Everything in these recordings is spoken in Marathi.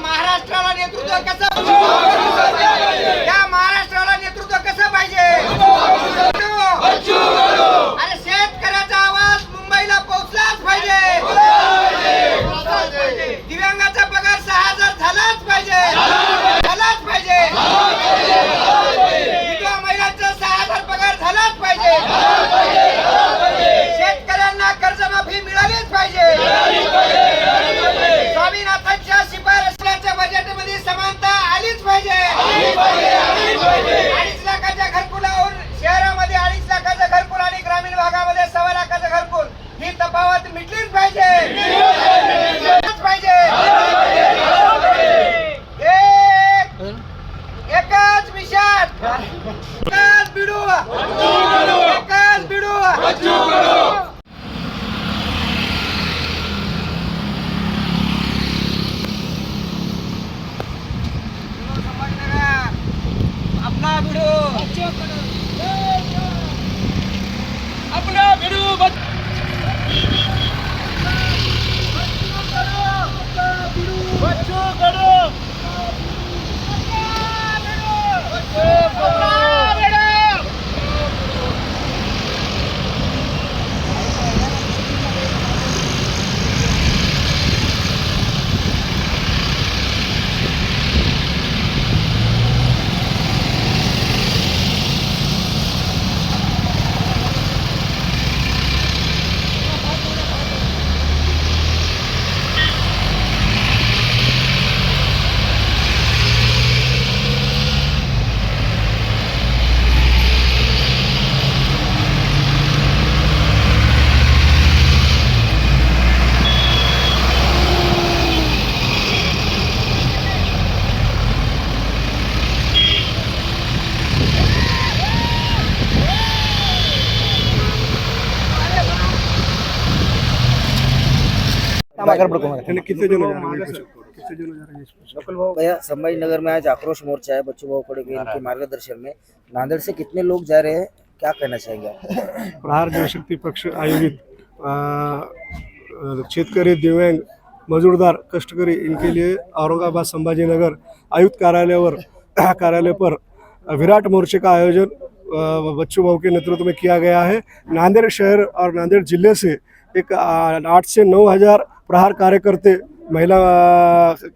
महाराष्ट्राला नेतृत्व कसं या महाराष्ट्राला नेतृत्व कसं पाहिजे। अरे शेतकऱ्याचा आवाज मुंबईला पोहोचलाच पाहिजे। दिव्यांगाचा पगार 6000 झालाच पाहिजे। विधवा महिलांचा 6000 पगार झालाच पाहिजे। शेतकऱ्यांना कर्जमाफी मिळालीच पाहिजे। स्वामीनाथनच्या शिफारशीच्या बजेटमध्ये समानता आलीच पाहिजे। 2.5 लाखाच्या घरकुलावर शहरामध्ये 2.5 लाखाचं घरकुल आणि ग्रामीण भागामध्ये 1.25 लाखाचं घरकुल ही तफावत मिटलीच पाहिजे। एकच मिशन, एकच बिडू, एकच बिडू। अपना बिडू, अपना बिडू बच्चों करो। संभाजी नगर में आज आक्रोश मोर्चा है बच्चू भाऊ खड़े के इनके मार्गदर्शन में। नांदेड़ से कितने लोग जा रहे हैं, क्या कहना चाहेंगे आप? प्रहार जनशक्ति पक्ष आयोजित शेतकरी, दिव्यांग, मजदूरदार, कष्टकरी इनके लिए औरंगाबाद संभाजीनगर आयुक्त कार्यालय पर विराट मोर्चे का आयोजन बच्चू भाऊ के नेतृत्व में किया गया है। नांदेड़ शहर और नांदेड़ जिले से एक 8 से 9 हजार प्रहार कार्यकर्ते, महिला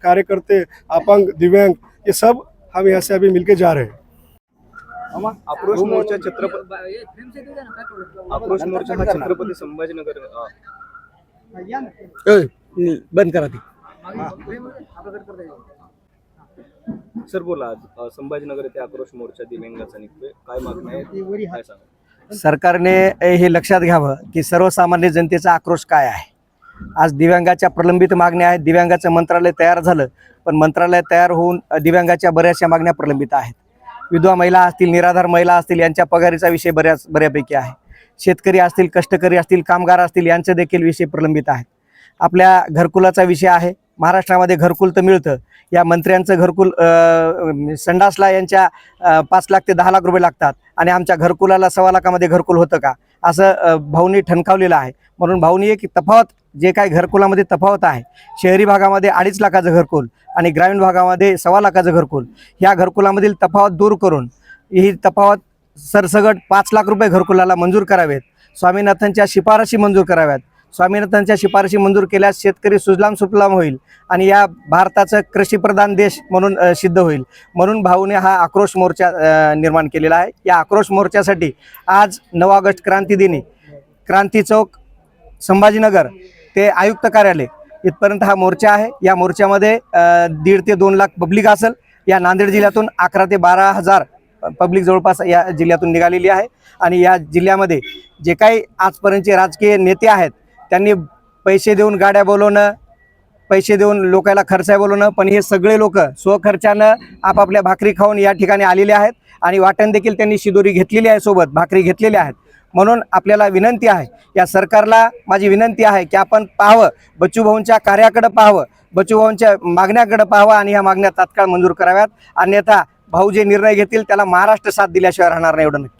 कार्यकर्ते, अपंग, दिव्यांग, ये सब हम यहाँ से अभी मिलके जा रहे हैं। आक्रोश मोर्चा छत्रपती संभाजीनगर बंद करा ती सर बोला। आज संभाजीनगर येथे आक्रोश मोर्चा दिव्यांगाचा निघतोय, काय मागणी आहे, काय सांगा? सरकारने हे लक्षात घ्यावं की सर्वसामान्य जनतेचा आक्रोश काय आहे। आज दिव्यांगाच्या प्रलंबित मागण्या आहेत। दिव्यांगाचं मंत्रालय तयार झालं, पण मंत्रालय तयार होऊन दिव्यांगाच्या बऱ्याचशा मागण्या प्रलंबित आहेत। विधवा महिला असतील, निराधार महिला असतील, यांच्या पगारीचा विषय बऱ्यापैकी आहे। शेतकरी असतील, कष्टकरी असतील, कामगार असतील, यांचे देखील विषय प्रलंबित आहेत। आपल्या घरकुलाचा विषय आहे। महाराष्ट्रामध्ये घरकुल तर मिळतं, या मंत्र्यांचं घरकुल संडासला यांच्या 5 लाख ते 10 लाख रुपये लागतात आणि आमच्या घरकुलाला 1.25 लाखामध्ये घरकुल होतं का, असं भाऊनी ठणकावलेलं आहे। म्हणून भाऊनी एक तफावत, जे काही घरकुलामध्ये तफावत आहे, शहरी भागामध्ये 2.5 लाखाचं घरकुल आणि ग्रामीण भागामध्ये 1.25 लाखाचं घरकुल, ह्या घरकुलामधील तफावत दूर करून ही तफावत सरसगट 5 लाख रुपये घरकुलाला मंजूर करावेत। स्वामीनाथनच्या शिफारशी मंजूर कराव्यात। स्वामीनाथनच्या शिफारशी मंजूर केल्यास शेतकरी सुजलाम सुफलाम होईल आणि या भारताचं कृषीप्रधान देश म्हणून सिद्ध होईल। म्हणून भाऊने हा आक्रोश मोर्चा निर्माण केलेला आहे। या आक्रोश मोर्चासाठी आज 9 ऑगस्ट क्रांती दिनी क्रांती चौक संभाजीनगर ते आयुक्त कार्यालय इथपर्यंत हा मोर्चा आहे। या मोर्चामध्ये 1.5 ते 2 लाख पब्लिक असेल। या नांदेड जिल्ह्यातून 11 ते 12 हजार पब्लिक जवळपास या जिल्ह्यातून निघालेली आहे आणि या जिल्ह्यामध्ये जे काही आजपर्यंतचे राजकीय नेते आहेत त्यांनी पैसे देऊन गाड्या बोलवणं, पैसे देऊन लोकांना खर्चाय बोलवणं, पण हे सगळे लोक स्वखर्चानं आपापल्या भाकरी खाऊन या ठिकाणी आलेले आहेत आणि वाटण देखील त्यांनी शिदोरी घेतलेली आहे, सोबत भाकरी घेतलेल्या आहेत। म्हणून आपल्याला विनंती आहे, या सरकारला माझी विनंती आहे की आपण पाहावं, बच्चू भाऊंच्या कार्याकडे पाहावं, बच्चू भाऊंच्या मागण्याकडे पाहावं आणि ह्या मागण्या तात्काळ मंजूर कराव्यात। अन्यथा भाऊ जे निर्णय घेतील त्याला महाराष्ट्र साथ दिल्याशिवाय राहणार नाही, एवढं नक्की।